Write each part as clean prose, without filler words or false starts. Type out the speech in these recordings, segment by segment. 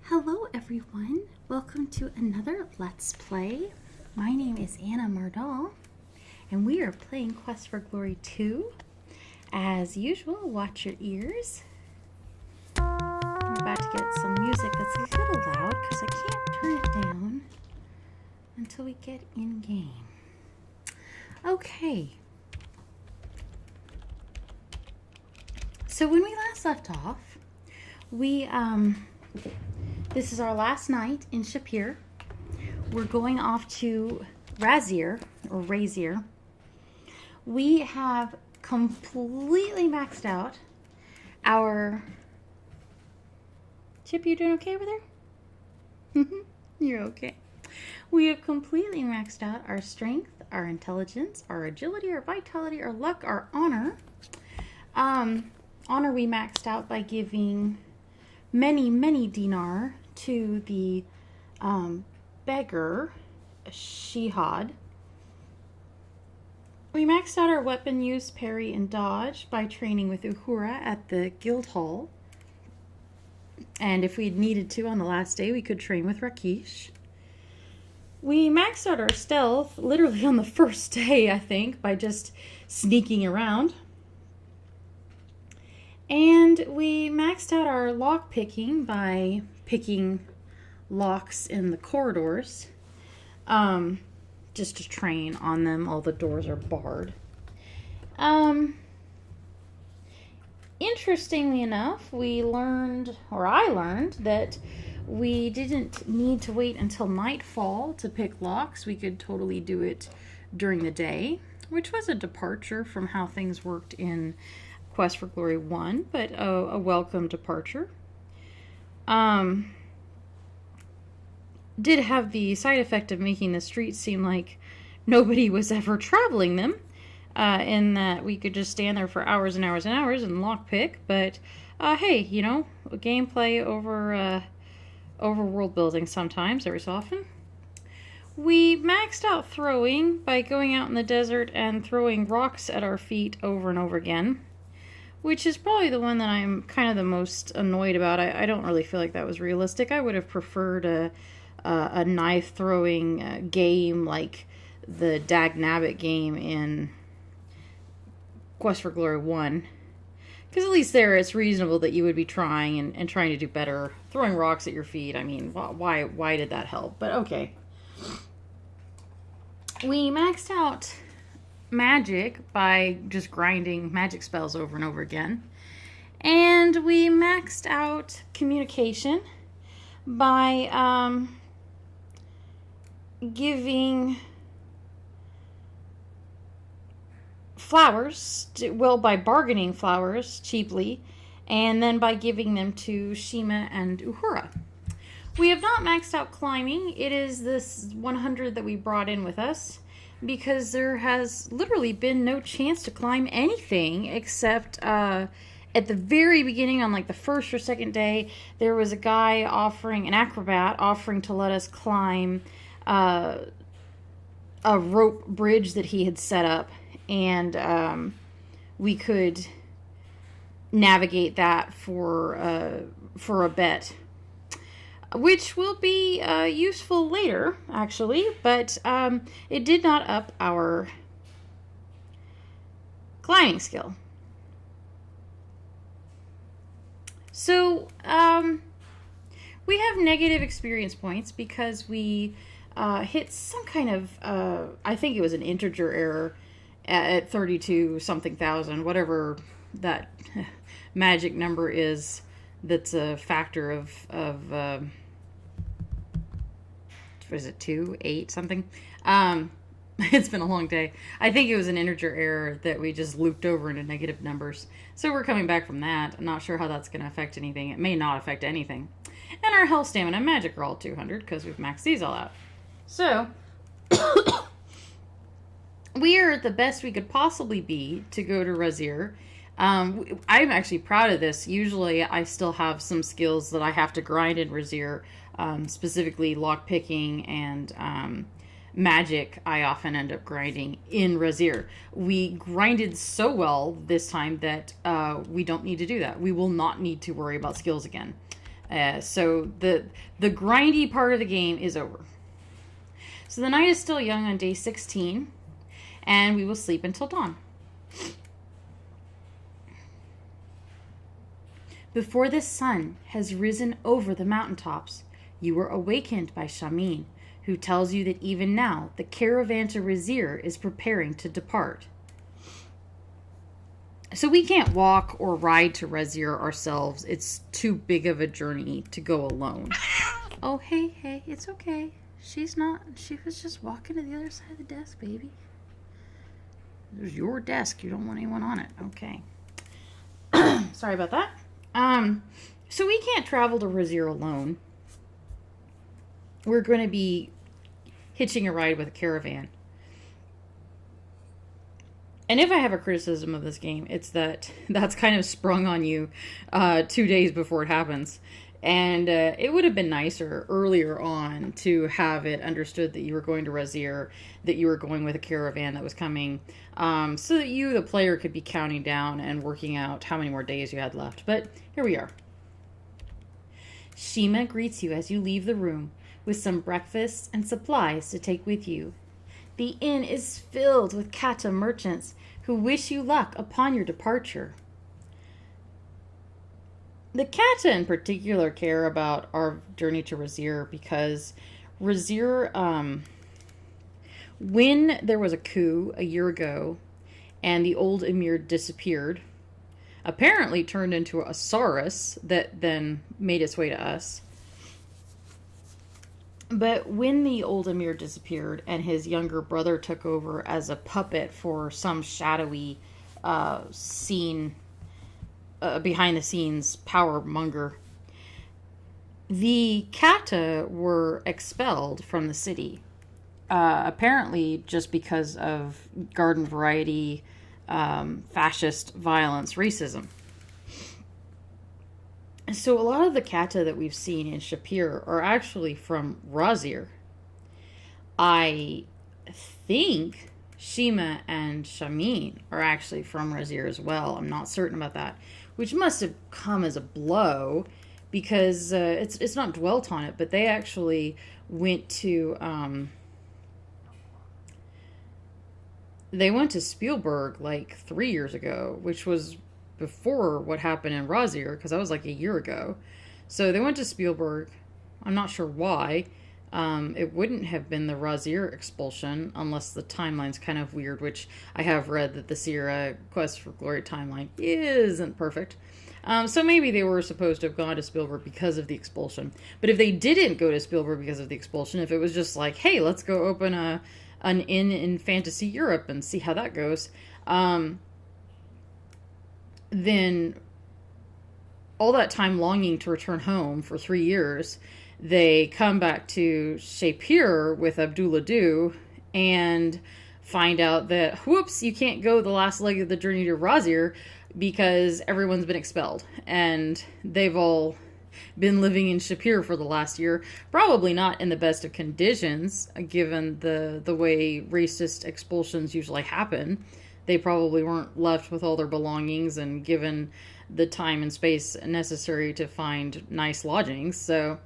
Hello everyone, welcome to another Let's Play. My name is Anna Mardal, and we are playing Quest for Glory 2. As usual, watch your ears. I'm about to get some music that's a little loud because I can't turn it down until we get in game. Okay. So when we last left off, this is our last night in Shapir. We're going off to Raseir, or Raseir. We have completely maxed out our... Chip, you doing okay over there? You're okay. We have completely maxed out our strength, our intelligence, our agility, our vitality, our luck, our honor. Honor we maxed out by giving many dinar to the beggar, Shihad. We maxed out our weapon use, parry, and dodge by training with Uhura at the guild hall. And if we needed to on the last day, we could train with Rakesh. We maxed out our stealth literally on the first day, I think, by just sneaking around. And we maxed out our lock picking by picking locks in the corridors, just to train on them. All the doors are barred. Interestingly enough, I learned that we didn't need to wait until nightfall to pick locks. We could totally do it during the day, which was a departure from how things worked in Quest for Glory 1, but a welcome departure. Did have the side effect of making the streets seem like nobody was ever traveling them, in that we could just stand there for hours and hours and hours and lockpick, but hey, you know, gameplay over world building sometimes, every so often. We maxed out throwing by going out in the desert and throwing rocks at our feet over and over again, which is probably the one that I'm kind of the most annoyed about. I don't really feel like that was realistic. I would have preferred a knife throwing game like the Dag Nabbit game in Quest for Glory 1. Because at least there it's reasonable that you would be trying and trying to do better. Throwing rocks at your feet, I mean, why did that help? But okay. We maxed out magic by just grinding magic spells over and over again. And we maxed out communication by giving flowers, by bargaining flowers cheaply, and then by giving them to Shima and Uhura. We have not maxed out climbing. It is this 100 that we brought in with us, because there has literally been no chance to climb anything except at the very beginning on like the first or second day, there was a guy an acrobat offering to let us climb a rope bridge that he had set up, and we could navigate that for a bet, which will be useful later, actually, but it did not up our climbing skill. So, we have negative experience points because we hit some kind of, I think it was an integer error at 32 something thousand, whatever that magic number is that's a factor of what is it, 2, 8, something? It's been a long day. I think it was an integer error that we just looped over into negative numbers. So we're coming back from that. I'm not sure how that's going to affect anything. It may not affect anything. And our health, stamina, and magic are all 200 because we've maxed these all out. So, we are the best we could possibly be to go to Raseir. I'm actually proud of this. Usually I still have some skills that I have to grind in Raseir, specifically lockpicking and magic. I often end up grinding in Raseir. We grinded so well this time that we don't need to do that. We will not need to worry about skills again. So the grindy part of the game is over. So the night is still young on day 16, and we will sleep until dawn. Before the sun has risen over the mountaintops, you are awakened by Shamin, who tells you that even now the caravan to Raseir is preparing to depart. So we can't walk or ride to Raseir ourselves. It's too big of a journey to go alone. Oh, hey, it's okay. She was just walking to the other side of the desk, baby. There's your desk. You don't want anyone on it. Okay. Sorry about that. So we can't travel to Raseir alone. We're going to be hitching a ride with a caravan. And if I have a criticism of this game, it's that's kind of sprung on you 2 days before it happens. And it would have been nicer earlier on to have it understood that you were going to Raseir, that you were going with a caravan that was coming, so that you, the player, could be counting down and working out how many more days you had left. But here we are. Shima greets you as you leave the room with some breakfast and supplies to take with you. The inn is filled with kata merchants who wish you luck upon your departure. The kata in particular care about our journey to Raseir because Raseir, when there was a coup a year ago and the old emir disappeared, apparently turned into a saurus that then made its way to us. But when the old emir disappeared and his younger brother took over as a puppet for some shadowy scene, behind the scenes power monger, the kata were expelled from the city. Apparently just because of garden variety, fascist violence, racism. So a lot of the kata that we've seen in Shapir are actually from Raseir. I think Shima and Shamin are actually from Raseir as well. I'm not certain about that, which must have come as a blow because it's not dwelt on it, but they actually went to Spielberg like 3 years ago, which was before what happened in Raseir, because that was like a year ago. So they went to Spielberg. I'm not sure why. It wouldn't have been the Raseir expulsion unless the timeline's kind of weird, which I have read that the Sierra Quest for Glory timeline isn't perfect. So maybe they were supposed to have gone to Spielberg because of the expulsion. But if they didn't go to Spielberg because of the expulsion, if it was just like, hey, let's go open an inn in fantasy Europe and see how that goes, then all that time longing to return home for 3 years, they come back to Shapir with Abdullah Du and find out that, whoops, you can't go the last leg of the journey to Raseir because everyone's been expelled. And they've all been living in Shapir for the last year, probably not in the best of conditions, given the way racist expulsions usually happen. They probably weren't left with all their belongings and given the time and space necessary to find nice lodgings. So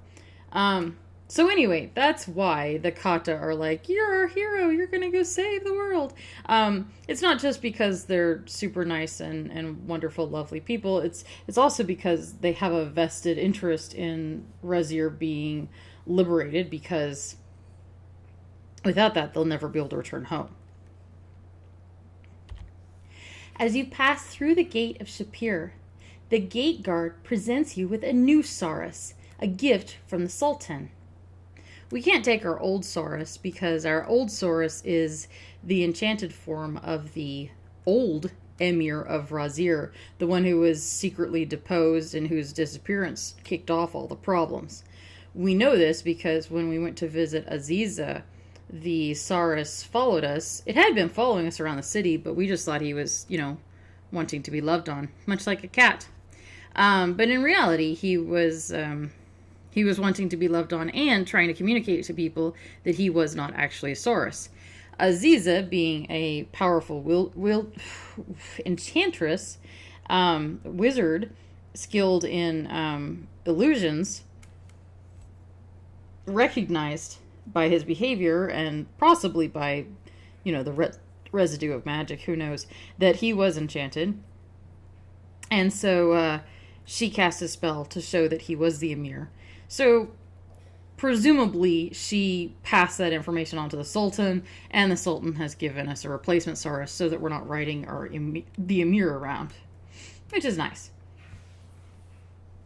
anyway, that's why the kata are like, you're our hero, you're gonna go save the world. It's not just because they're super nice and wonderful, lovely people. It's also because they have a vested interest in Raseir being liberated, because without that, they'll never be able to return home. As you pass through the gate of Shapir, the gate guard presents you with a new saurus, a gift from the Sultan. We can't take our old saurus because our old saurus is the enchanted form of the old emir of Raseir, the one who was secretly deposed and whose disappearance kicked off all the problems. We know this because when we went to visit Aziza, the saurus followed us. It had been following us around the city, but we just thought he was, wanting to be loved on, much like a cat. But in reality, he was wanting to be loved on and trying to communicate to people that he was not actually a saurus. Aziza, being a powerful enchantress, wizard, skilled in illusions recognized by his behavior and possibly by, the residue of magic, who knows, that he was enchanted. And so she cast a spell to show that he was the Emir. So presumably she passed that information on to the Sultan, and the Sultan has given us a replacement Saurus so that we're not riding the Emir around, which is nice.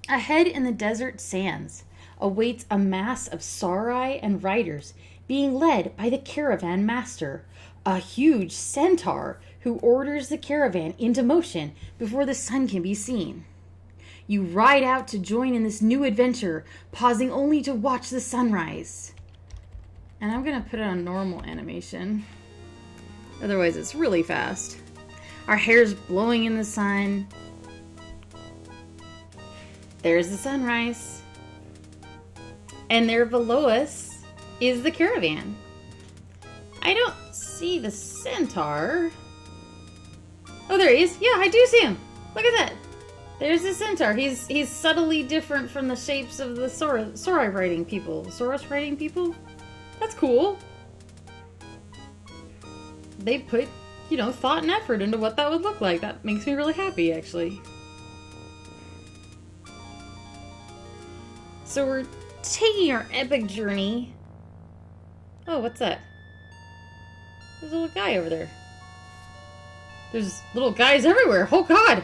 Ahead in the desert sands awaits a mass of Sarai and riders being led by the caravan master, a huge centaur who orders the caravan into motion before the sun can be seen. You ride out to join in this new adventure, pausing only to watch the sunrise. And I'm going to put it on normal animation. Otherwise, it's really fast. Our hair's blowing in the sun. There's the sunrise. And there below us is the caravan. I don't see the centaur. Oh, there he is. Yeah, I do see him. Look at that. There's the centaur. He's subtly different from the shapes of the Sauri riding people. Saurus riding people? That's cool. They put, thought and effort into what that would look like. That makes me really happy, actually. So we're taking our epic journey. Oh, what's that? There's a little guy over there. There's little guys everywhere. Oh, God.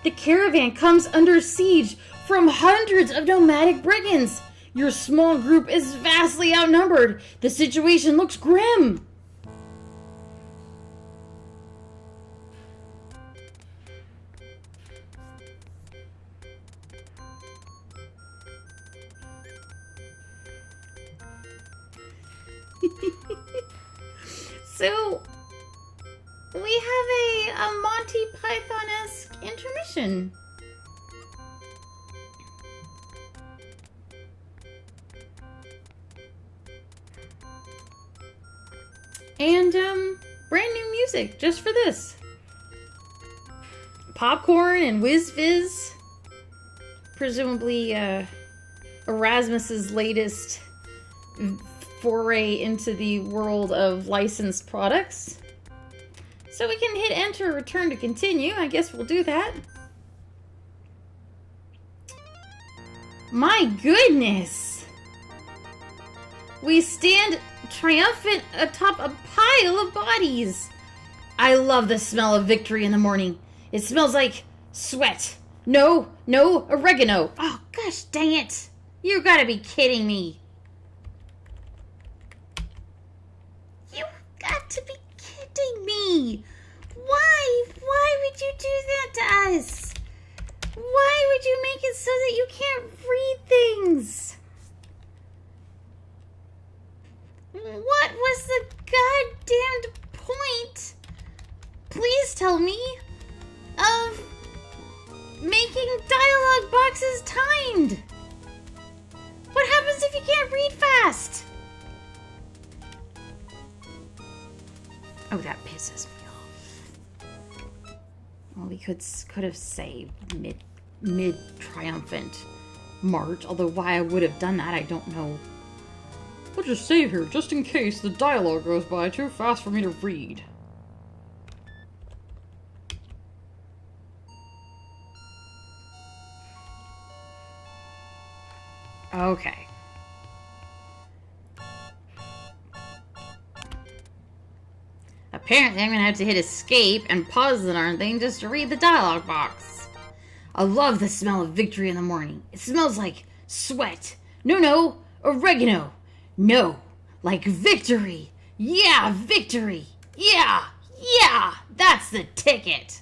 The caravan comes under siege from hundreds of nomadic brigands. Your small group is vastly outnumbered. The situation looks grim. So, we have a Monty Python-esque intermission. And, brand new music just for this. Popcorn and Whiz Fizz. Presumably, Erasmus's latest foray into the world of licensed products. So we can hit enter, return to continue. I guess we'll do that. My goodness! We stand triumphant atop a pile of bodies. I love the smell of victory in the morning. It smells like sweat. No, oregano. Oh, gosh dang it. You gotta be kidding me. You got to be kidding me. Why? Why would you do that to us? Why would you make it so that you can't read things? What was the goddamned point, please tell me, of making dialogue boxes timed? What happens if you can't read fast? Oh, that pisses me off. Well, we could have saved mid triumphant march, although why I would have done that, I don't know. We'll just save here, just in case the dialogue goes by too fast for me to read. Okay. Apparently I'm gonna have to hit escape and pause the darn thing just to read the dialogue box. I love the smell of victory in the morning. It smells like sweat. No, oregano. No, like victory. Yeah, victory. Yeah, that's the ticket.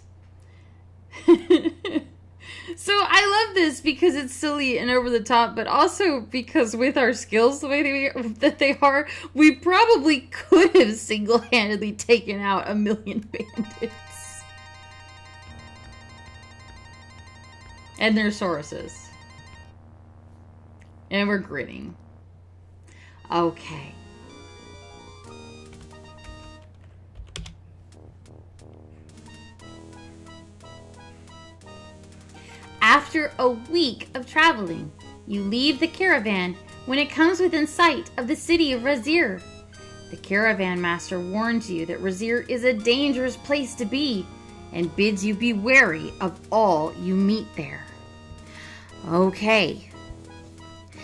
So I love this because it's silly and over the top, but also because with our skills the way that they are, we probably could have single-handedly taken out 1,000,000 bandits. And their Sauruses. And we're grinning. Okay. After a week of traveling, you leave the caravan when it comes within sight of the city of Raseir. The caravan master warns you that Raseir is a dangerous place to be and bids you be wary of all you meet there. Okay.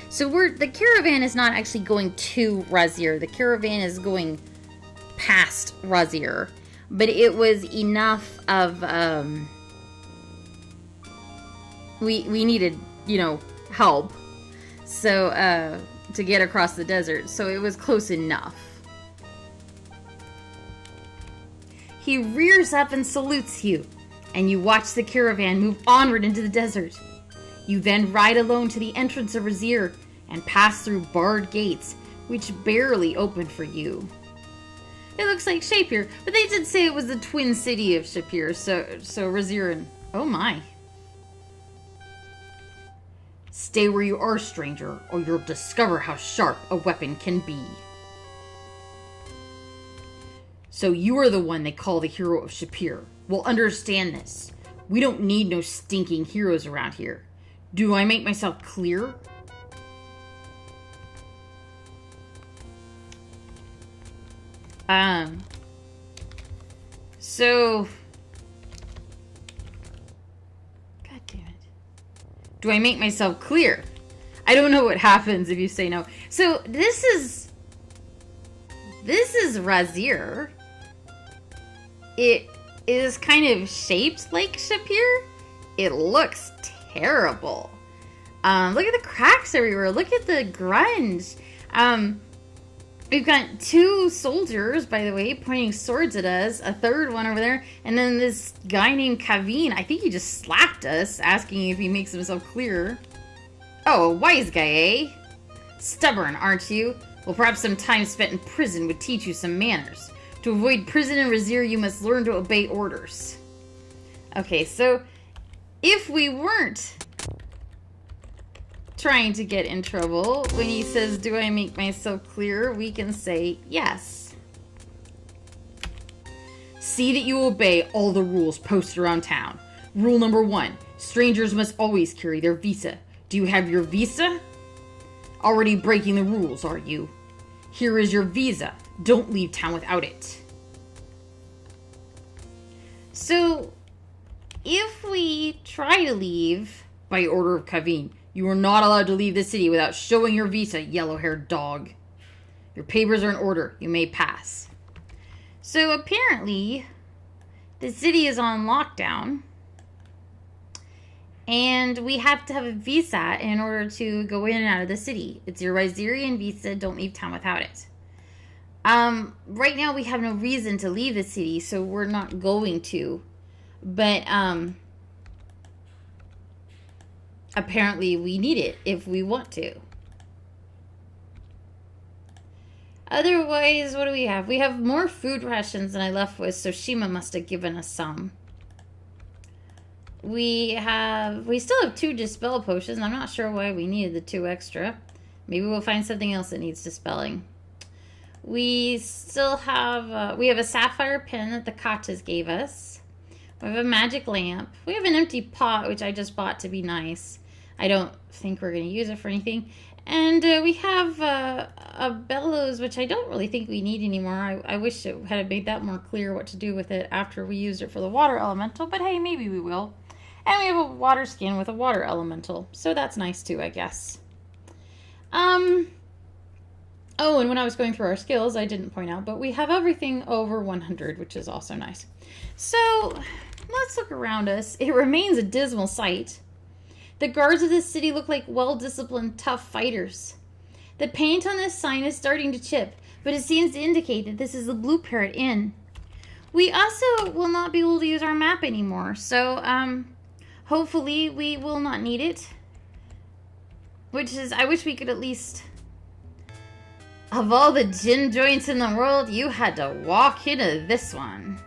So the caravan is not actually going to Raseir. The caravan is going past Raseir. But it was enough of, we needed, help. So, to get across the desert. So it was close enough. He rears up and salutes you, and you watch the caravan move onward into the desert. You then ride alone to the entrance of Raseir and pass through barred gates, which barely open for you. It looks like Shapier, but they did say it was the twin city of Shapier, so Raseir and... Oh my. Stay where you are, stranger, or you'll discover how sharp a weapon can be. So you are the one they call the hero of Shapier. Well, understand this. We don't need no stinking heroes around here. Do I make myself clear? So... God damn it. Do I make myself clear? I don't know what happens if you say no. So, this is Raseir. It is kind of shaped like Shapier. It looks terrible. Look at the cracks everywhere. Look at the grunge. We've got 2 soldiers, by the way, pointing swords at us. A third one over there. And then this guy named Kaveen. I think he just slapped us, asking if he makes himself clear. Oh, a wise guy, eh? Stubborn, aren't you? Well, perhaps some time spent in prison would teach you some manners. To avoid prison in Raseir, you must learn to obey orders. Okay, so if we weren't trying to get in trouble, when he says, do I make myself clear, we can say yes. See that you obey all the rules posted around town. Rule number 1, strangers must always carry their visa. Do you have your visa? Already breaking the rules, are you? Here is your visa. Don't leave town without it. So, if we try to leave by order of Kaveen, you are not allowed to leave the city without showing your visa, yellow-haired dog. Your papers are in order. You may pass. So, apparently, the city is on lockdown. And we have to have a visa in order to go in and out of the city. It's your Raseirian visa. Don't leave town without it. Right now we have no reason to leave the city, so we're not going to. But, apparently we need it if we want to. Otherwise, what do we have? We have more food rations than I left with, so Shima must have given us some. We still have 2 dispel potions. I'm not sure why we needed the 2 extra. Maybe we'll find something else that needs dispelling. We still have, we have a sapphire pin that the Katas gave us. We have a magic lamp. We have an empty pot, which I just bought to be nice. I don't think we're going to use it for anything. And we have a bellows, which I don't really think we need anymore. I wish it had made that more clear what to do with it after we used it for the water elemental. But hey, maybe we will. And we have a water skin with a water elemental. So that's nice too, I guess. Oh, and when I was going through our skills, I didn't point out, but we have everything over 100, which is also nice. So, let's look around us. It remains a dismal sight. The guards of this city look like well-disciplined, tough fighters. The paint on this sign is starting to chip, but it seems to indicate that this is the Blue Parrot Inn. We also will not be able to use our map anymore, so, hopefully we will not need it. Which is, I wish we could at least... Of all the gin joints in the world, you had to walk into this one.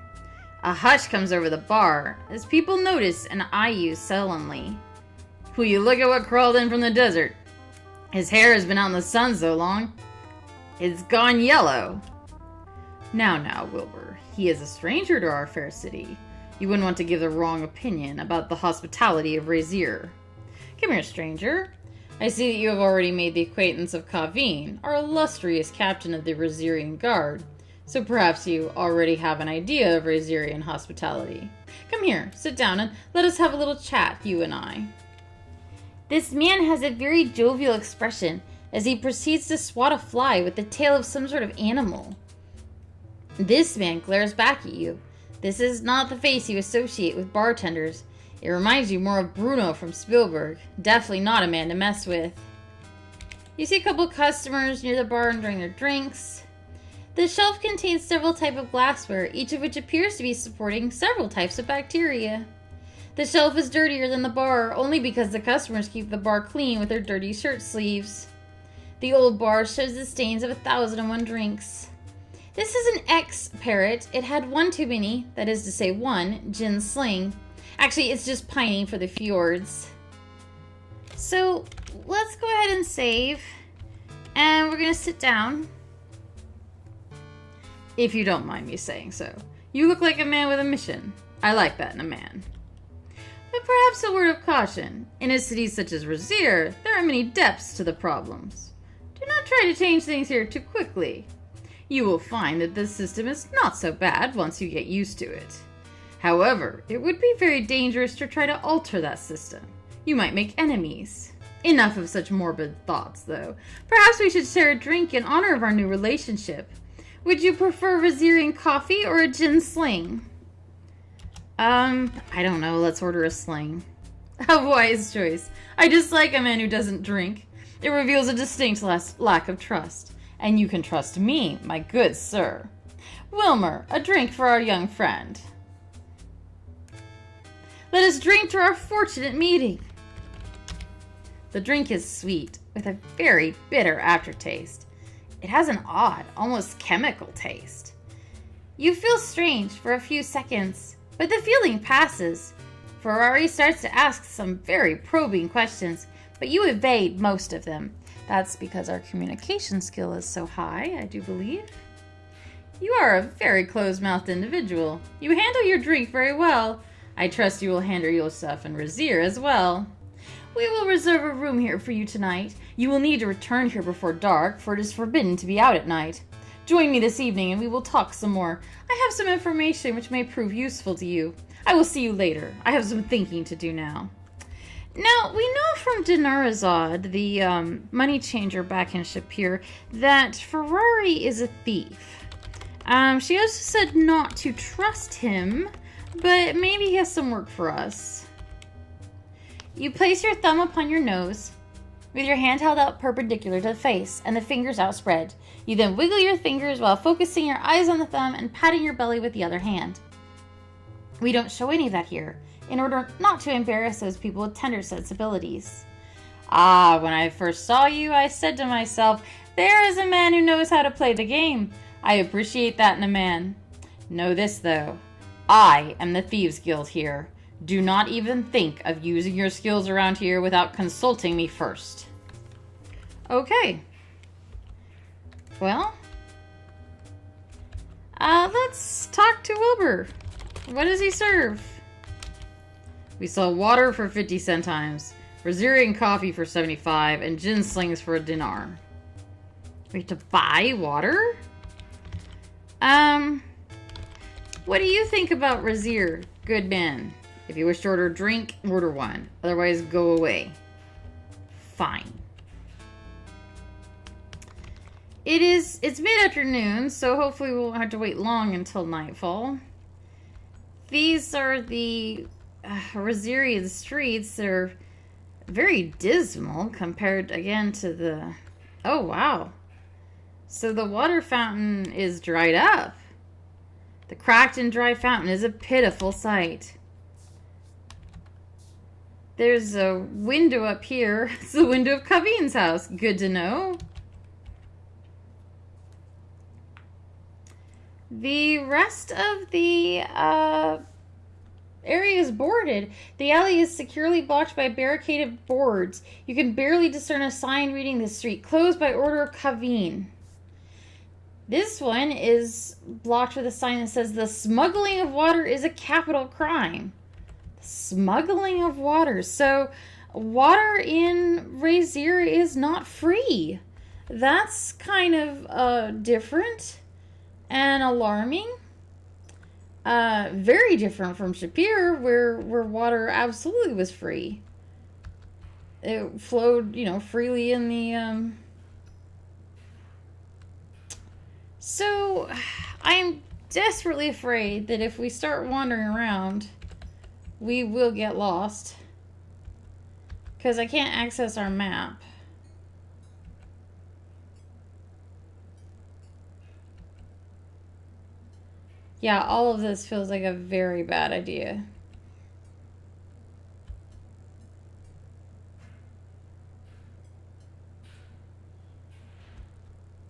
A hush comes over the bar as people notice and eye you sullenly. Will you look at what crawled in from the desert? His hair has been out in the sun so long, it's gone yellow. Now, Wilbur, he is a stranger to our fair city. You wouldn't want to give the wrong opinion about the hospitality of Raseir. Come here, stranger. I see that you have already made the acquaintance of Kaveen, our illustrious captain of the Raseirian Guard, so perhaps you already have an idea of Raseirian hospitality. Come here, sit down, and let us have a little chat, you and I. This man has a very jovial expression as he proceeds to swat a fly with the tail of some sort of animal. This man glares back at you. This is not the face you associate with bartenders. It reminds you more of Bruno from Spielberg. Definitely not a man to mess with. You see a couple customers near the bar enjoying their drinks. The shelf contains several types of glassware, each of which appears to be supporting several types of bacteria. The shelf is dirtier than the bar, only because the customers keep the bar clean with their dirty shirt sleeves. The old bar shows the stains of 1,001 drinks. This is an ex-parrot. It had one too many, that is to say one, gin sling. Actually, it's just pining for the fjords. So, let's go ahead and save. And we're going to sit down. If you don't mind me saying so. You look like a man with a mission. I like that in a man. But perhaps a word of caution. In a city such as Raseir, there are many depths to the problems. Do not try to change things here too quickly. You will find that this system is not so bad once you get used to it. However, it would be very dangerous to try to alter that system. You might make enemies. Enough of such morbid thoughts, though. Perhaps we should share a drink in honor of our new relationship. Would you prefer Raseirian coffee or a gin sling? I don't know. Let's order a sling. A wise choice. I dislike a man who doesn't drink. It reveals a distinct lack of trust. And you can trust me, my good sir. Wilmer, a drink for our young friend. Let us drink to our fortunate meeting. The drink is sweet, with a very bitter aftertaste. It has an odd, almost chemical taste. You feel strange for a few seconds, but the feeling passes. Ferrari starts to ask some very probing questions, but you evade most of them. That's because our communication skill is so high, I do believe. You are a very close-mouthed individual. You handle your drink very well. I trust you will handle yourself in Raseir as well. We will reserve a room here for you tonight. You will need to return here before dark, for it is forbidden to be out at night. Join me this evening and we will talk some more. I have some information which may prove useful to you. I will see you later. I have some thinking to do now. Now, we know from Dinarazad, the money changer back in Shapir, that Ferrari is a thief. She also said not to trust him, but maybe he has some work for us. You place your thumb upon your nose, with your hand held out perpendicular to the face and the fingers outspread. You then wiggle your fingers while focusing your eyes on the thumb and patting your belly with the other hand. We don't show any of that here, in order not to embarrass those people with tender sensibilities. When I first saw you, I said to myself, there is a man who knows how to play the game. I appreciate that in a man. Know this, though. I am the Thieves' Guild here. Do not even think of using your skills around here without consulting me first. Okay. Well, let's talk to Wilbur. What does he serve? We sell water for 50 centimes, Raseirian coffee for 75, and gin slings for a dinar. We have to buy water? What do you think about Raseir, good man? If you wish to order a drink, order one. Otherwise, go away. Fine. It's mid-afternoon, so hopefully we won't have to wait long until nightfall. These are the Raseirian streets. They're very dismal compared, again, to the... Oh, wow. So the water fountain is dried up. The cracked and dry fountain is a pitiful sight. There's a window up here. It's the window of Kaveen's house. Good to know. The rest of the area is boarded. The alley is securely blocked by barricaded boards. You can barely discern a sign reading the street closed by order of Kaveen. This one is blocked with a sign that says the smuggling of water is a capital crime. Smuggling of water. So water in Raseir is not free. That's kind of different and alarming. Very different from Shapir, where water absolutely was free. It flowed, freely in the. So, I'm desperately afraid that if we start wandering around, we will get lost. Because I can't access our map. Yeah, all of this feels like a very bad idea.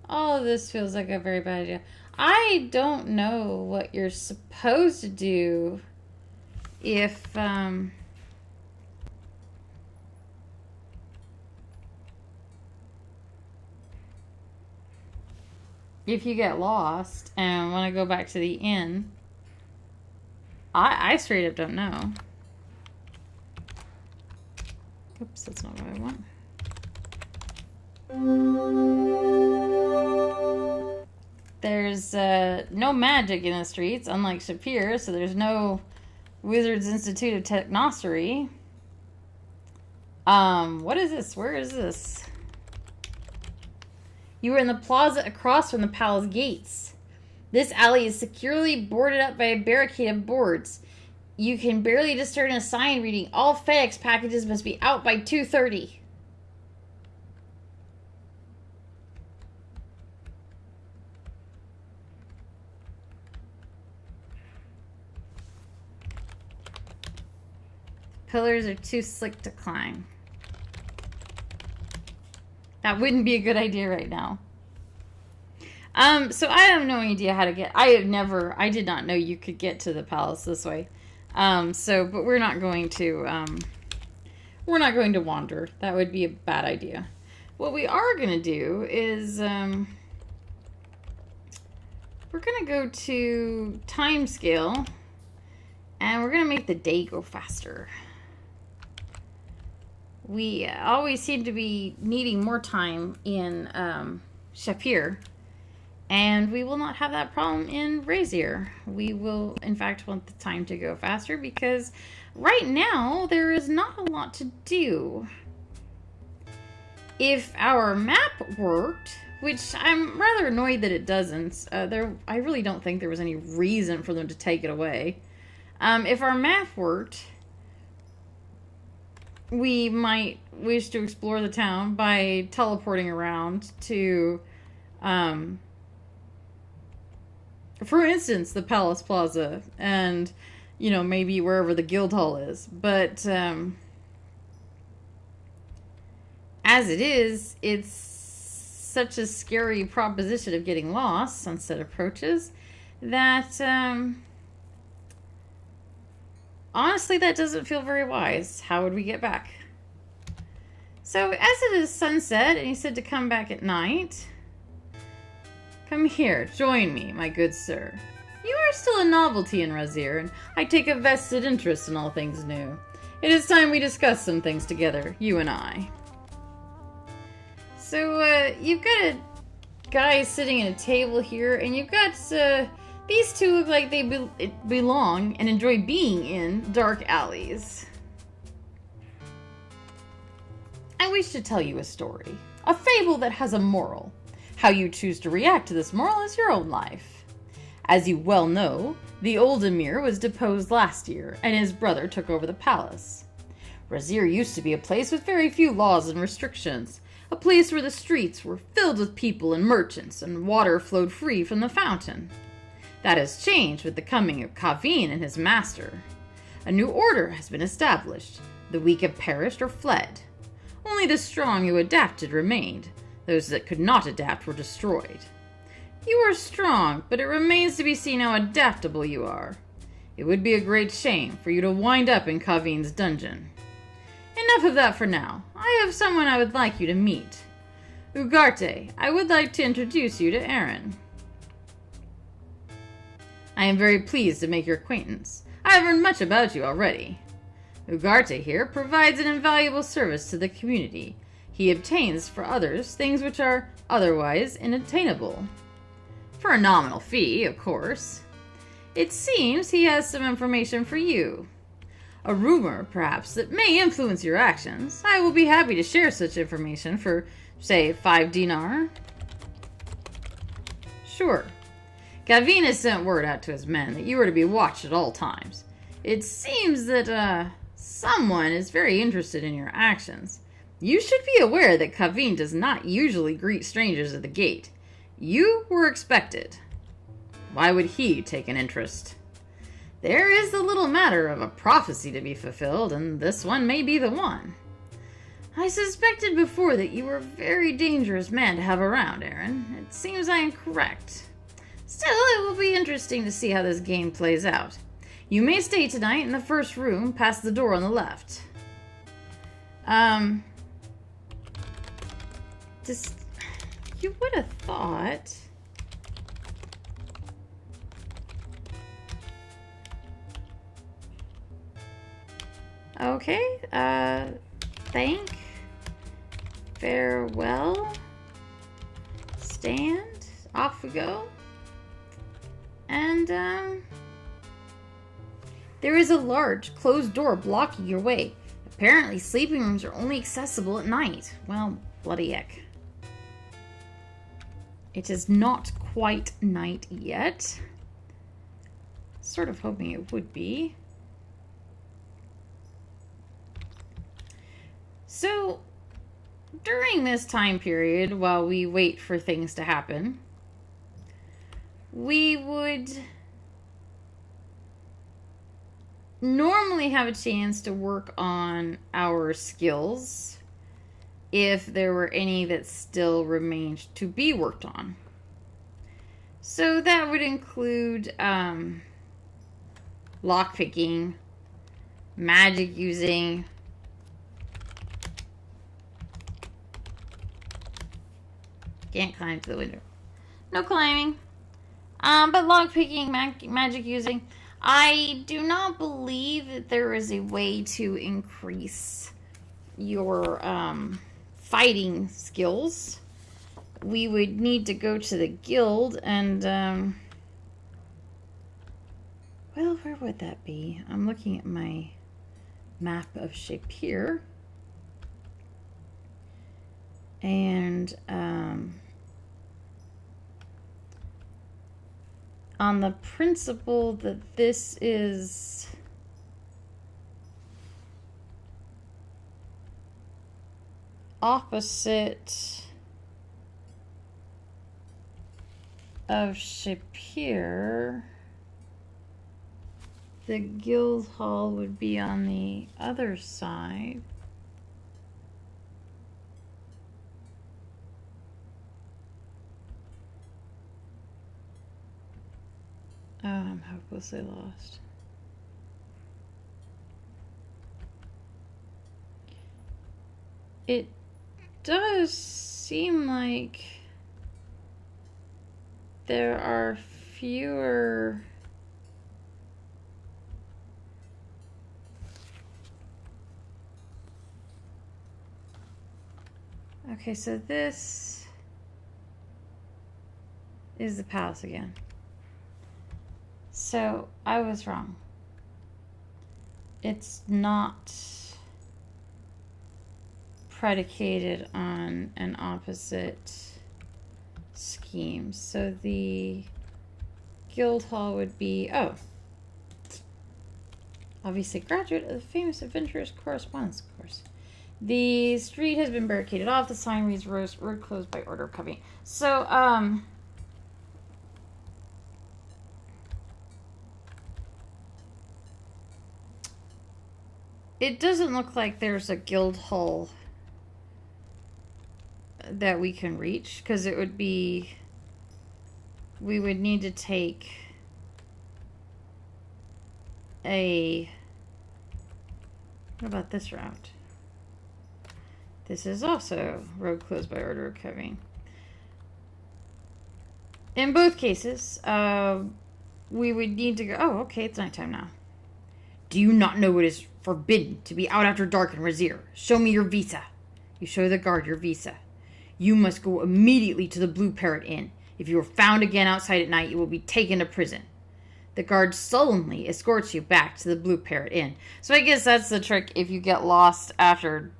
All of this feels like a very bad idea. I don't know what you're supposed to do if you get lost and want to go back to the inn. I straight up don't know. Oops, that's not what I want. There's no magic in the streets, unlike Shapir, so there's no Wizards Institute of Technostery. What is this? Where is this? You are in the plaza across from the palace gates. This alley is securely boarded up by a barricade of boards. You can barely discern a sign reading, "All FedEx packages must be out by 2:30. Pillars are too slick to climb. That wouldn't be a good idea right now. So I have no idea how to get. I did not know you could get to the palace this way. But we're not going to. We're not going to wander. That would be a bad idea. What we are going to do is, we're going to go to time scale, and we're going to make the day go faster. We always seem to be needing more time in Shapir, and we will not have that problem in Raseir. We will, in fact, want the time to go faster because right now there is not a lot to do. If our map worked, which I'm rather annoyed that it doesn't, I really don't think there was any reason for them to take it away. If our map worked, we might wish to explore the town by teleporting around to, for instance, the Palace Plaza and, maybe wherever the guild hall is. But, as it is, it's such a scary proposition of getting lost, Sunset approaches, that, honestly, that doesn't feel very wise. How would we get back? So, as it is sunset, and he said to come back at night. Come here, join me, my good sir. You are still a novelty in Raseir, and I take a vested interest in all things new. It is time we discuss some things together, you and I. So, you've got a guy sitting at a table here, and you've got, these two look like they belong and enjoy being in dark alleys. I wish to tell you a story, a fable that has a moral. How you choose to react to this moral is your own life. As you well know, the old Emir was deposed last year, and his brother took over the palace. Raseir used to be a place with very few laws and restrictions, a place where the streets were filled with people and merchants, and water flowed free from the fountain. That has changed with the coming of Kaveen and his master. A new order has been established. The weak have perished or fled. Only the strong who adapted remained. Those that could not adapt were destroyed. You are strong, but it remains to be seen how adaptable you are. It would be a great shame for you to wind up in Kaveen's dungeon. Enough of that for now. I have someone I would like you to meet. Ugarte, I would like to introduce you to Aaron. I am very pleased to make your acquaintance. I have heard much about you already. Ugarte here provides an invaluable service to the community. He obtains for others things which are otherwise unattainable. For a nominal fee, of course. It seems he has some information for you. A rumor, perhaps, that may influence your actions. I will be happy to share such information for, say, 5 dinar. Sure. Gavin has sent word out to his men that you are to be watched at all times. It seems that, someone is very interested in your actions. You should be aware that Gavin does not usually greet strangers at the gate. You were expected. Why would he take an interest? There is the little matter of a prophecy to be fulfilled, and this one may be the one. I suspected before that you were a very dangerous man to have around, Aaron. It seems I am correct. Still, it will be interesting to see how this game plays out. You may stay tonight in the first room, past the door on the left. You would have thought... Okay, thank, farewell, stand, off we go, and, there is a large closed door blocking your way. Apparently sleeping rooms are only accessible at night. Well, bloody heck. It is not quite night yet. Sort of hoping it would be. So, during this time period, while we wait for things to happen, we would normally have a chance to work on our skills if there were any that still remained to be worked on. So that would include lockpicking, magic using, can't climb to the window. No climbing. But lockpicking, magic using. I do not believe that there is a way to increase your fighting skills. We would need to go to the guild and well, where would that be? I'm looking at my map of Raseir. And on the principle that this is opposite of Raseir, the guild hall would be on the other side. Oh, I'm hopelessly lost. It does seem like there are fewer... Okay, so this is the palace again. So, I was wrong. It's not predicated on an opposite scheme. So the guild hall would be, obviously graduate of the famous Adventurers Correspondence course. The street has been barricaded off. The sign reads road closed by order of company. So, it doesn't look like there's a guild hall that we can reach, because it would be... We would need to take a... What about this route? This is also road closed by order of company. In both cases, we would need to go... Oh, okay, it's nighttime now. Do you not know it is Forbidden to be out after dark in Raseir. Show me your visa. You show the guard your visa. You must go immediately to the Blue Parrot Inn. If you are found again outside at night, you will be taken to prison. The guard sullenly escorts you back to the Blue Parrot Inn. So I guess that's the trick. If you get lost after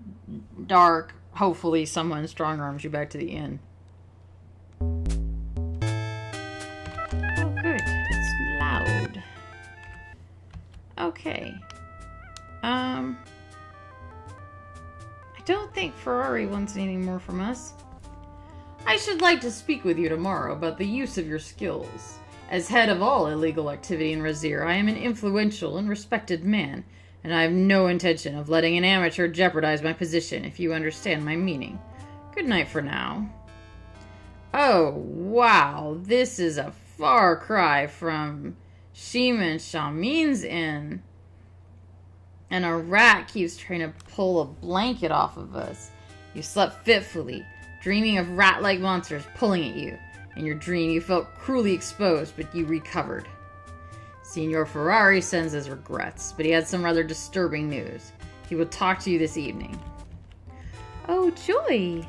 dark, hopefully someone strong arms you back to the inn. Oh, good. It's loud. Okay. I don't think Ferrari wants anything more from us. I should like to speak with you tomorrow about the use of your skills. As head of all illegal activity in Raseir, I am an influential and respected man, and I have no intention of letting an amateur jeopardize my position, if you understand my meaning. Good night for now. Oh, wow, this is a far cry from Shima Shamin's inn. And a rat keeps trying to pull a blanket off of us. You slept fitfully, dreaming of rat-like monsters pulling at you. In your dream, you felt cruelly exposed, but you recovered. Signor Ferrari sends his regrets, but he had some rather disturbing news. He will talk to you this evening. Oh, joy!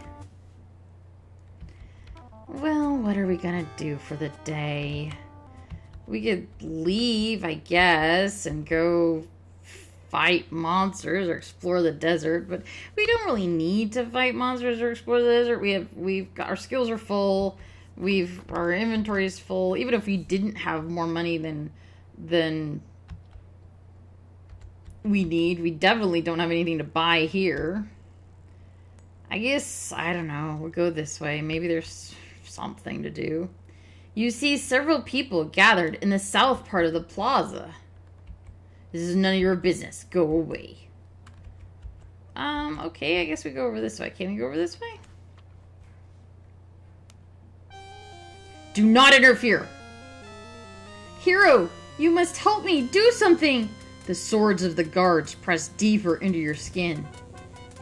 Well, what are we gonna do for the day? We could leave, I guess, and go fight monsters or explore the desert, but we don't really need to fight monsters or explore the desert. We've got, our skills are full. Our inventory is full. Even if we didn't have more money than we need, we definitely don't have anything to buy here. I guess, I don't know, we'll go this way. Maybe there's something to do. You see several people gathered in the south part of the plaza. This is none of your business. Go away. Okay, I guess we go over this way. Can we go over this way? Do not interfere! Hero, you must help me! Do something! The swords of the guards press deeper into your skin.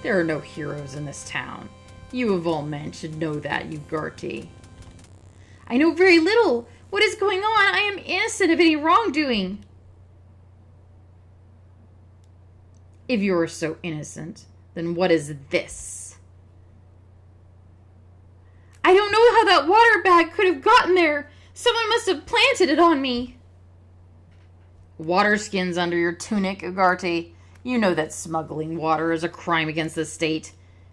There are no heroes in this town. You of all men should know that, Ugarte. I know very little. What is going on? I am innocent of any wrongdoing. If you are so innocent, then what is this? I don't know how that water bag could have gotten there. Someone must have planted it on me. Water skins under your tunic, Ugarte. You know that smuggling water is a crime against the state.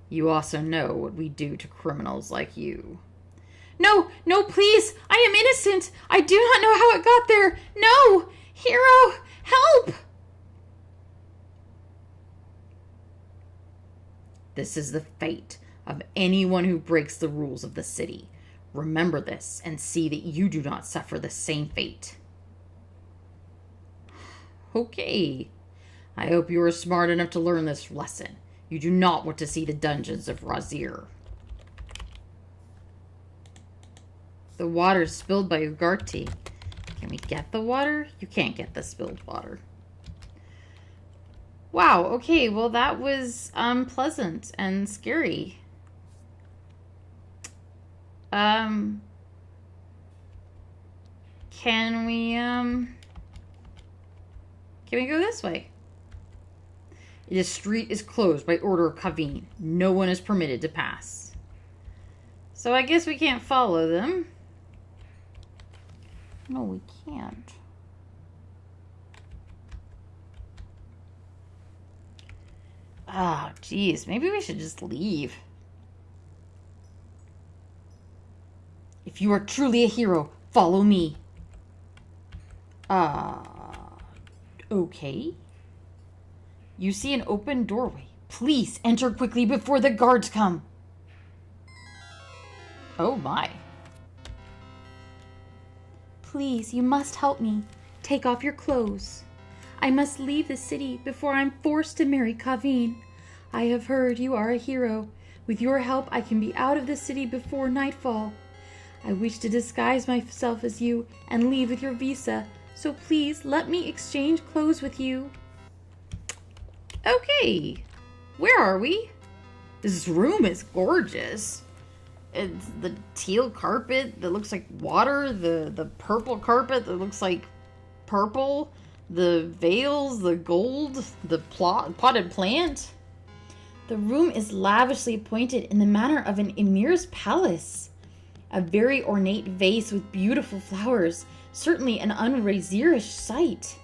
You also know what we do to criminals like you. No, please. I am innocent. I do not know how it got there. No! Hero, help! This is the fate of anyone who breaks the rules of the city. Remember this and see that you do not suffer the same fate. Okay. I hope you are smart enough to learn this lesson. You do not want to see the dungeons of Raseir. The water spilled by Ugarte. Can we get the water? You can't get the spilled water. Wow, okay, well that was unpleasant and scary. Can we go this way? The street is closed by order of Kaveen. No one is permitted to pass. So I guess we can't follow them. No, we can't. Oh, geez. Maybe we should just leave. If you are truly a hero, follow me. Okay. You see an open doorway. Please enter quickly before the guards come. Oh my. Please, you must help me. Take off your clothes. I must leave the city before I'm forced to marry Kaveen. I have heard you are a hero. With your help, I can be out of the city before nightfall. I wish to disguise myself as you and leave with your visa, so please let me exchange clothes with you. Okay, where are we? This room is gorgeous. It's the teal carpet that looks like water, the purple carpet that looks like purple, the veils, the gold, the potted plant. The room is lavishly appointed in the manner of an emir's palace. A very ornate vase with beautiful flowers, certainly an un-Raseirish sight.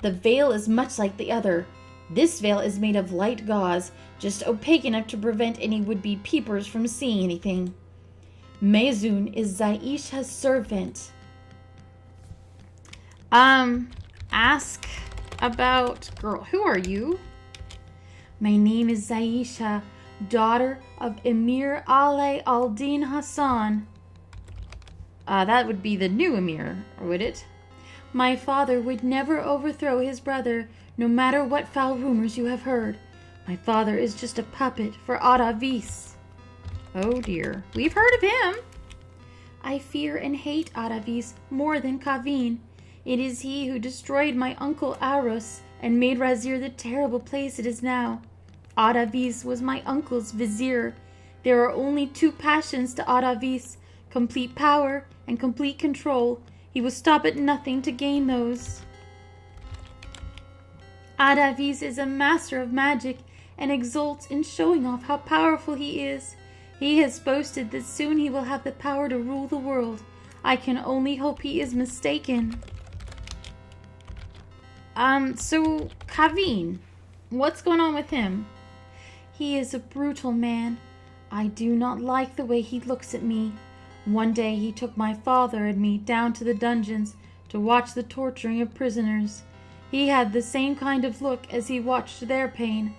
The veil is much like the other. This veil is made of light gauze, just opaque enough to prevent any would-be peepers from seeing anything. Mezun is Zaisha's servant. Ask about... Girl, who are you? My name is Zaisha, daughter of Emir Ali al-Din Hassan. That would be the new Emir, would it? My father would never overthrow his brother, no matter what foul rumors you have heard. My father is just a puppet for Adavis. Oh dear. We've heard of him. I fear and hate Adavis more than Kavin. It is he who destroyed my uncle Arus and made Raseir the terrible place it is now. Adavis was my uncle's vizier. There are only two passions to Adavis, complete power and complete control. He will stop at nothing to gain those. Adavis is a master of magic and exults in showing off how powerful he is. He has boasted that soon he will have the power to rule the world. I can only hope he is mistaken. So Kavin, what's going on with him? He is a brutal man. I do not like the way he looks at me. One day he took my father and me down to the dungeons to watch the torturing of prisoners. He had the same kind of look as he watched their pain.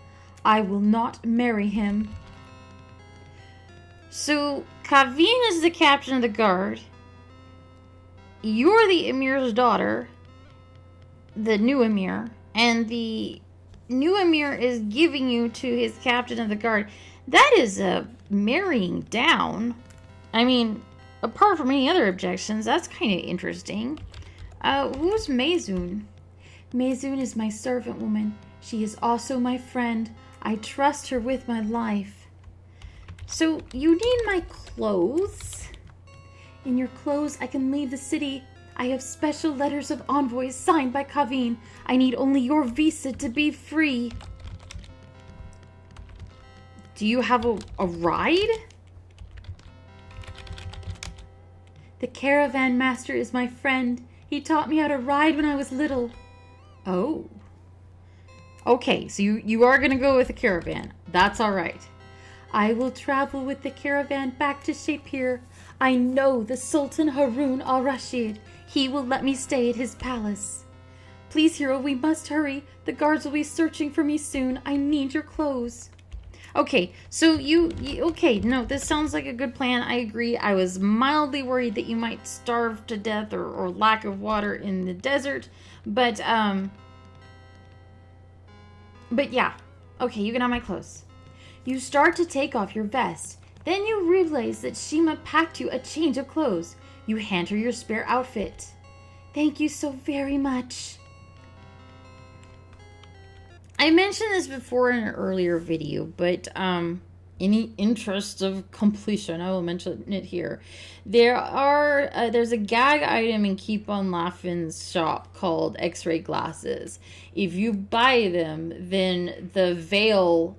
I will not marry him. So Kavin is the captain of the guard. You're the Emir's daughter, the new Emir, and the new Emir is giving you to his captain of the guard. That is a marrying down. I mean, apart from any other objections, that's kind of interesting. Who's Mezun? Mezun is my servant woman. She is also my friend. I trust her with my life. So you need my clothes? In your clothes, I can leave the city. I have special letters of envoys signed by Kavin. I need only your visa to be free. Do you have a ride? The caravan master is my friend. He taught me how to ride when I was little. Oh. Okay, so you are going to go with the caravan. That's all right. I will travel with the caravan back to Shapir. I know the Sultan Harun al-Rashid. He will let me stay at his palace. Please, hero, we must hurry. The guards will be searching for me soon. I need your clothes. Okay, so okay, no, this sounds like a good plan. I agree. I was mildly worried that you might starve to death or lack of water in the desert, but yeah. Okay, you can have my clothes. You start to take off your vest. Then you realize that Shima packed you a change of clothes. You hand her your spare outfit. Thank you so very much. I mentioned this before in an earlier video, but in the interest of completion, I will mention it here. There's a gag item in Keep on Laughing's shop called X-ray glasses. If you buy them, then the veil,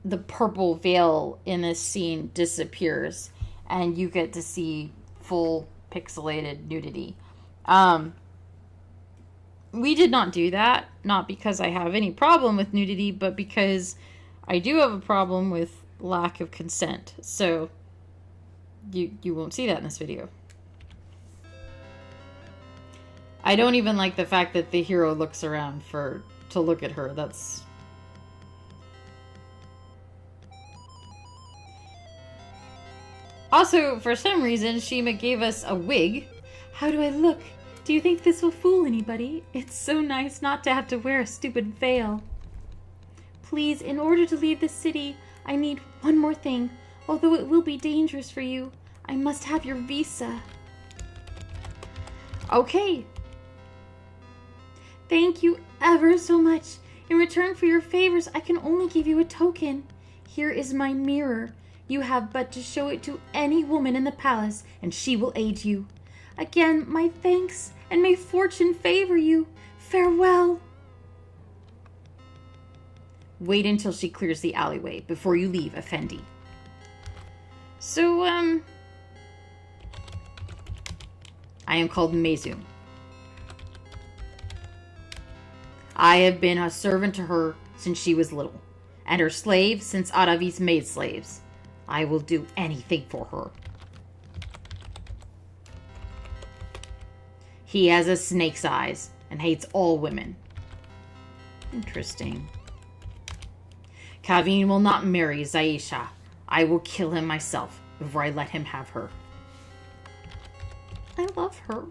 the purple veil in this scene disappears, and you get to see full pixelated nudity. We did not do that, not because I have any problem with nudity, but because I do have a problem with lack of consent. So you won't see that in this video. I don't even like the fact that the hero looks around to look at her. That's... Also, for some reason, Shima gave us a wig. How do I look? Do you think this will fool anybody? It's so nice not to have to wear a stupid veil. Please, in order to leave the city, I need one more thing. Although it will be dangerous for you, I must have your visa. Okay. Thank you ever so much. In return for your favors, I can only give you a token. Here is my mirror. You have but to show it to any woman in the palace, and she will aid you. Again, my thanks, and may fortune favor you. Farewell. Wait until she clears the alleyway before you leave, Effendi. So, I am called Mezun. I have been a servant to her since she was little, and her slave since Aravis made slaves. I will do anything for her. He has a snake's eyes and hates all women. Interesting. Kavin will not marry Zaisha. I will kill him myself before I let him have her. I love her.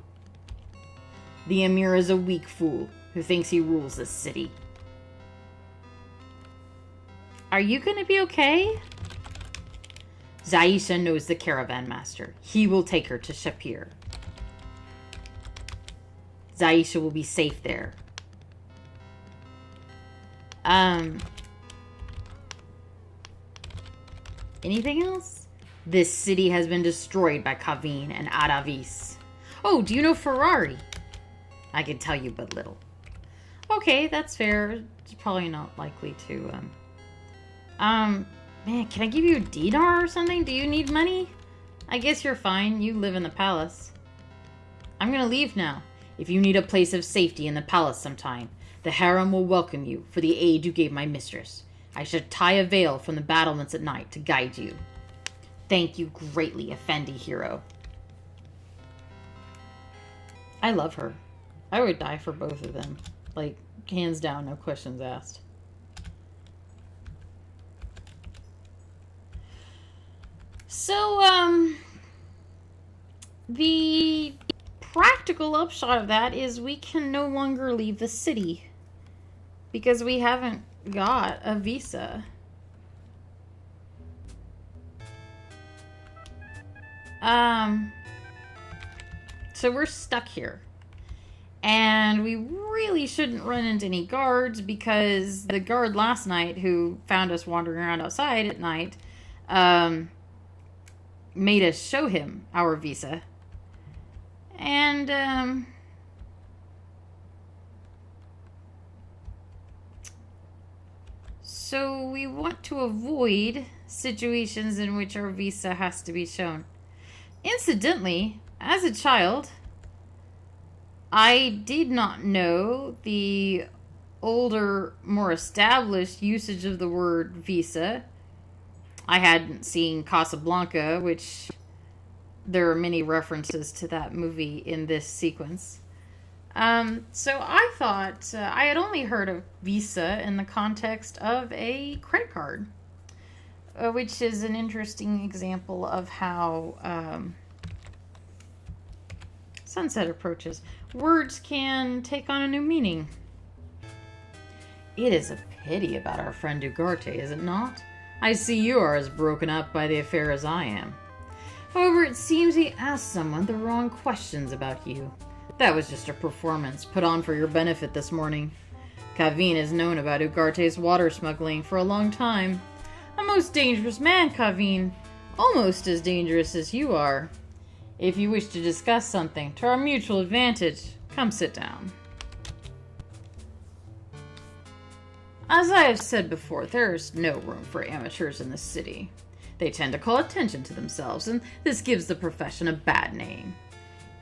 The Emir is a weak fool who thinks he rules this city. Are you going to be okay? Zaisha knows the caravan master. He will take her to Shapir. Zaisha will be safe there. Anything else? This city has been destroyed by Kavin and Aravis. Oh, do you know Ferrari? I can tell you but little. Okay, that's fair. It's probably not likely to, man, can I give you a dinar or something? Do you need money? I guess you're fine. You live in the palace. I'm gonna leave now. If you need a place of safety in the palace sometime, the harem will welcome you for the aid you gave my mistress. I should tie a veil from the battlements at night to guide you. Thank you greatly, Effendi hero. I love her. I would die for both of them. Like, hands down, no questions asked. So, the practical upshot of that is we can no longer leave the city because we haven't got a visa. So we're stuck here. And we really shouldn't run into any guards because the guard last night who found us wandering around outside at night made us show him our visa. And so we want to avoid situations in which our visa has to be shown. Incidentally, as a child, I did not know the older, more established usage of the word visa. I hadn't seen Casablanca, which there are many references to that movie in this sequence. So I thought I had only heard of visa in the context of a credit card, which is an interesting example of how Sunset approaches. Words can take on a new meaning. It is a pity about our friend Ugarte, is it not? I see you are as broken up by the affair as I am. However, it seems he asked someone the wrong questions about you. That was just a performance put on for your benefit this morning. Kavin has known about Ugarte's water smuggling for a long time. A most dangerous man, Kavin. Almost as dangerous as you are. If you wish to discuss something to our mutual advantage, come sit down. As I have said before, there is no room for amateurs in this city. They tend to call attention to themselves, and this gives the profession a bad name.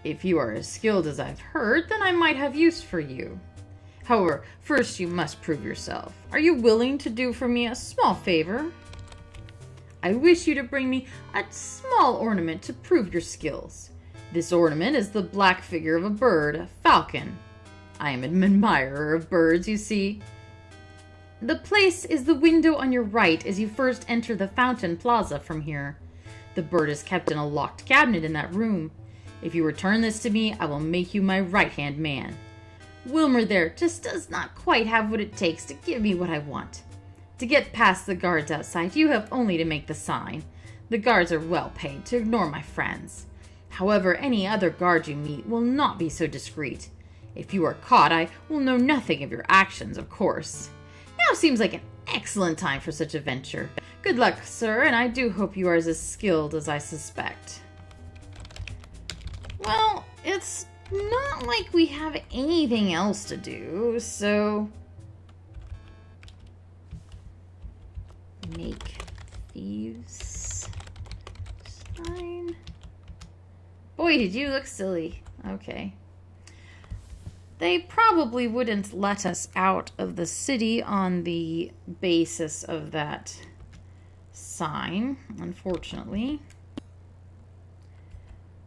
If you are as skilled as I've heard, then I might have use for you. However, first you must prove yourself. Are you willing to do for me a small favor? I wish you to bring me a small ornament to prove your skills. This ornament is the black figure of a bird, a falcon. I am an admirer of birds, you see. The place is the window on your right as you first enter the fountain plaza from here. The bird is kept in a locked cabinet in that room. If you return this to me, I will make you my right-hand man. Wilmer there just does not quite have what it takes to give me what I want. To get past the guards outside, you have only to make the sign. The guards are well paid to ignore my friends. However, any other guard you meet will not be so discreet. If you are caught, I will know nothing of your actions, of course. Now seems like an excellent time for such a venture. Good luck, sir, and I do hope you are as skilled as I suspect. Well, it's not like we have anything else to do, so... Make thieves sign. Boy, did you look silly. Okay. They probably wouldn't let us out of the city on the basis of that sign, unfortunately.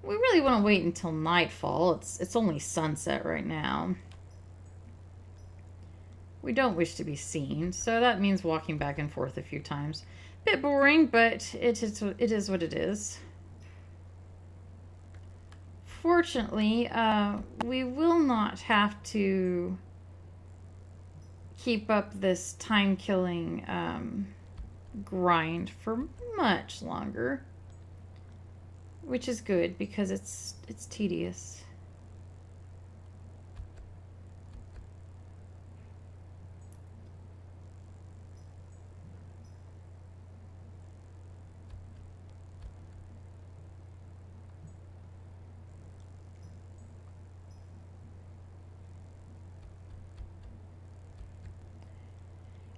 We really want to wait until nightfall. It's only sunset right now. We don't wish to be seen, so that means walking back and forth a few times. Bit boring, but it is what it is. Fortunately, we will not have to keep up this time-killing grind for much longer, which is good because it's tedious.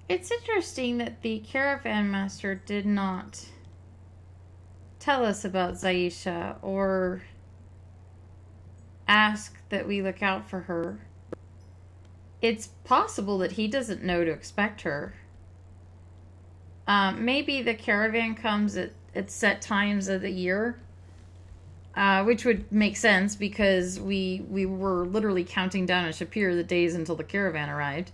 It's interesting that the caravan master did not tell us about Zaisha or ask that we look out for her. It's possible that he doesn't know to expect her. Maybe the caravan comes at set times of the year, which would make sense because we were literally counting down in Shapir the days until the caravan arrived.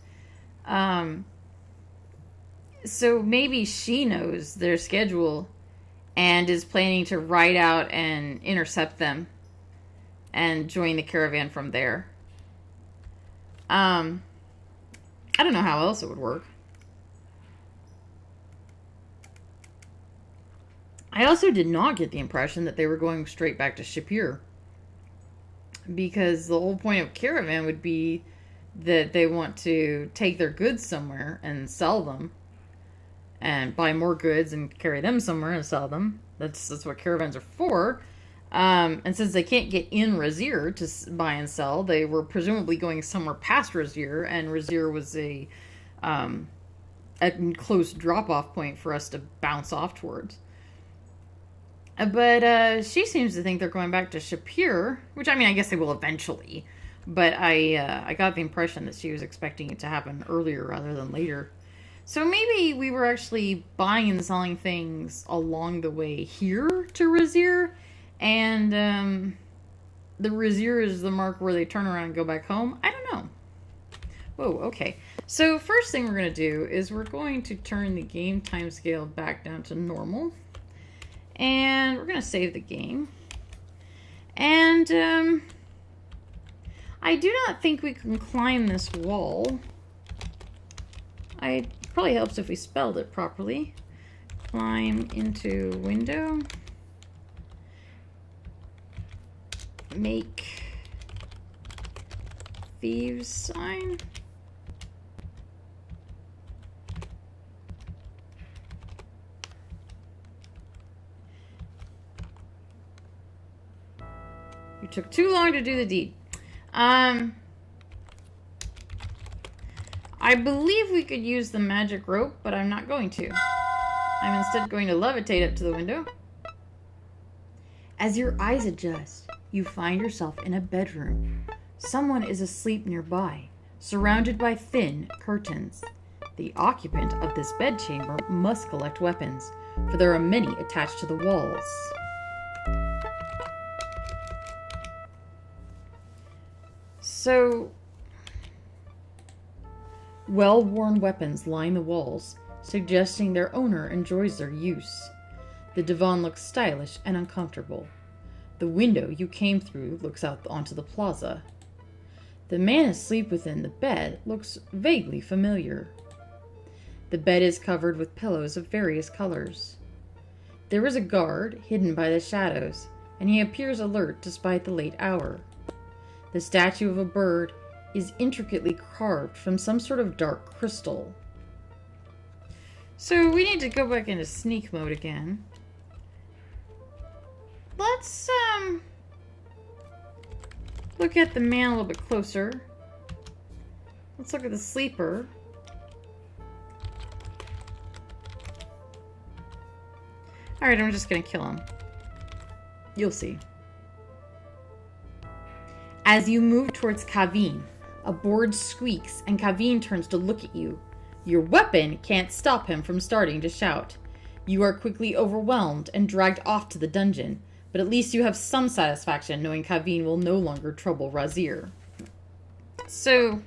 So maybe she knows their schedule and is planning to ride out and intercept them and join the caravan from there. I don't know how else it would work. I also did not get the impression that they were going straight back to Shapir, because the whole point of caravan would be that they want to take their goods somewhere and sell them, and buy more goods and carry them somewhere and sell them. That's what caravans are for. And since they can't get in Raseir to buy and sell, they were presumably going somewhere past Raseir, and Raseir was a close drop-off point for us to bounce off towards. But she seems to think they're going back to Shapir, which, I mean, I guess they will eventually. But I got the impression that she was expecting it to happen earlier rather than later. So maybe we were actually buying and selling things along the way here to Raseir, and the Raseir is the mark where they turn around and go back home. I don't know. Whoa, okay. So first thing we're going to do is we're going to turn the game timescale back down to normal. And we're going to save the game. And I do not think we can climb this wall. It probably helps if we spelled it properly. Climb into window. Make thieves sign. You took too long to do the deed. I believe we could use the magic rope, but I'm not going to. I'm instead going to levitate up to the window. As your eyes adjust, you find yourself in a bedroom. Someone is asleep nearby, surrounded by thin curtains. The occupant of this bedchamber must collect weapons, for there are many attached to the walls. So, well-worn weapons line the walls, suggesting their owner enjoys their use. The divan looks stylish and uncomfortable. The window you came through looks out onto the plaza. The man asleep within the bed looks vaguely familiar. The bed is covered with pillows of various colors. There is a guard hidden by the shadows, and he appears alert despite the late hour. The statue of a bird is intricately carved from some sort of dark crystal. So we need to go back into sneak mode again. look at the man a little bit closer. Let's look at the sleeper. Alright, I'm just gonna kill him. You'll see. As you move towards Kaveen, a board squeaks and Kaveen turns to look at you. Your weapon can't stop him from starting to shout. You are quickly overwhelmed and dragged off to the dungeon, but at least you have some satisfaction knowing Kaveen will no longer trouble Raseir. So...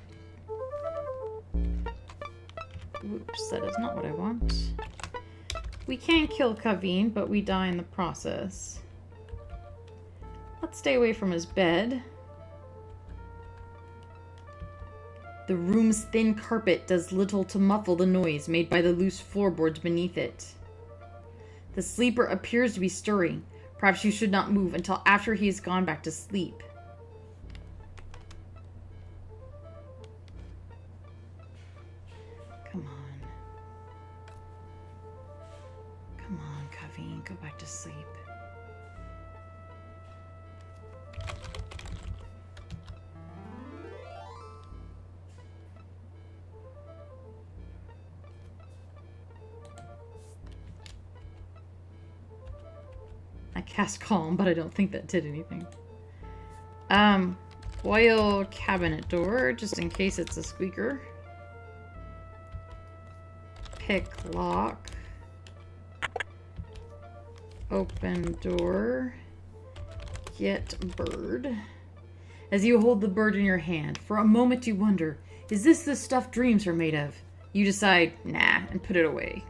Oops, that is not what I want. We can kill Kaveen, but we die in the process. Let's stay away from his bed. The room's thin carpet does little to muffle the noise made by the loose floorboards beneath it. The sleeper appears to be stirring. Perhaps you should not move until after he has gone back to sleep. Come on. Come on, Kaveen, go back to sleep. I cast Calm, but I don't think that did anything. Oil cabinet door, just in case it's a squeaker. Pick lock. Open door. Get bird. As you hold the bird in your hand, for a moment you wonder, is this the stuff dreams are made of? You decide, nah, and put it away.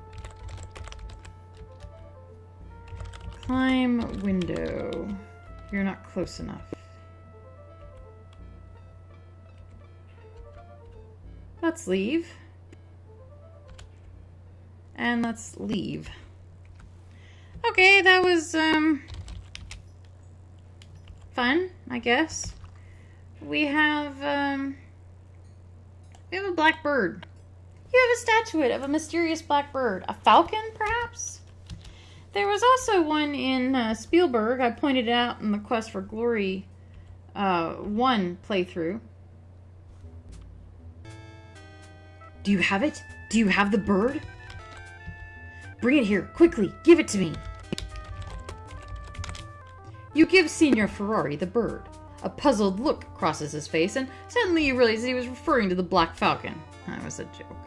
Climb window. You're not close enough. Let's leave. And let's leave. Okay, that was fun, I guess. We have a black bird. You have a statuette of a mysterious black bird. A falcon, perhaps? There was also one in Spielberg. I pointed out in the Quest for Glory 1 playthrough. Do you have it? Do you have the bird? Bring it here, quickly. Give it to me. You give Signor Ferrari the bird. A puzzled look crosses his face, and suddenly you realize that he was referring to the Black Falcon. That was a joke.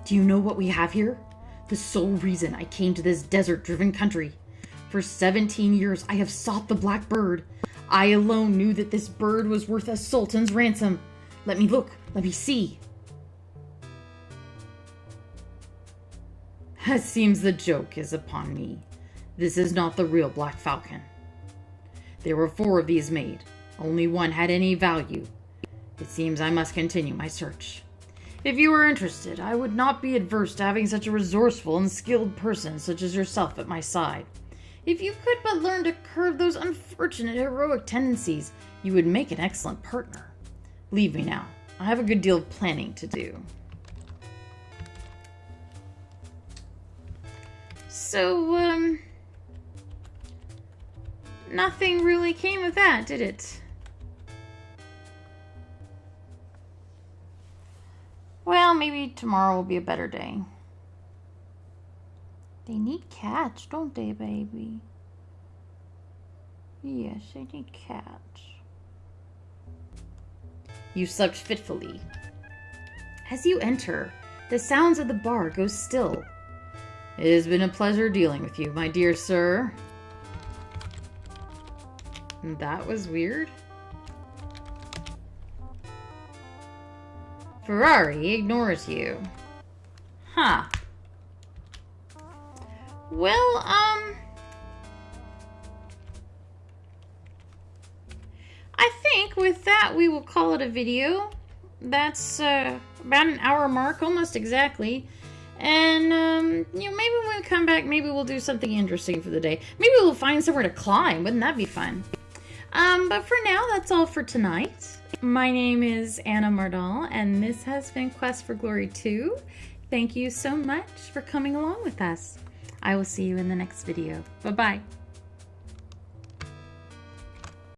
Do you know what we have here? The sole reason I came to this desert-driven country. For 17 years, I have sought the black bird. I alone knew that this bird was worth a sultan's ransom. Let me look. Let me see. It seems the joke is upon me. This is not the real Black Falcon. There were 4 of these made. Only one had any value. It seems I must continue my search. If you were interested, I would not be adverse to having such a resourceful and skilled person such as yourself at my side. If you could but learn to curb those unfortunate heroic tendencies, you would make an excellent partner. Leave me now. I have a good deal of planning to do. So, nothing really came of that, did it? Well, maybe tomorrow will be a better day. They need cats, don't they, baby? Yes, they need cats. You slept fitfully. As you enter, the sounds of the bar go still. It has been a pleasure dealing with you, my dear sir. That was weird. Ferrari ignores you. Huh. Well, I think with that we will call it a video. That's about an hour mark, almost exactly. And, maybe when we come back, maybe we'll do something interesting for the day. Maybe we'll find somewhere to climb. Wouldn't that be fun? But for now, that's all for tonight. My name is Anna Mardal, and this has been Quest for Glory 2. Thank you so much for coming along with us. I will see you in the next video. Bye-bye.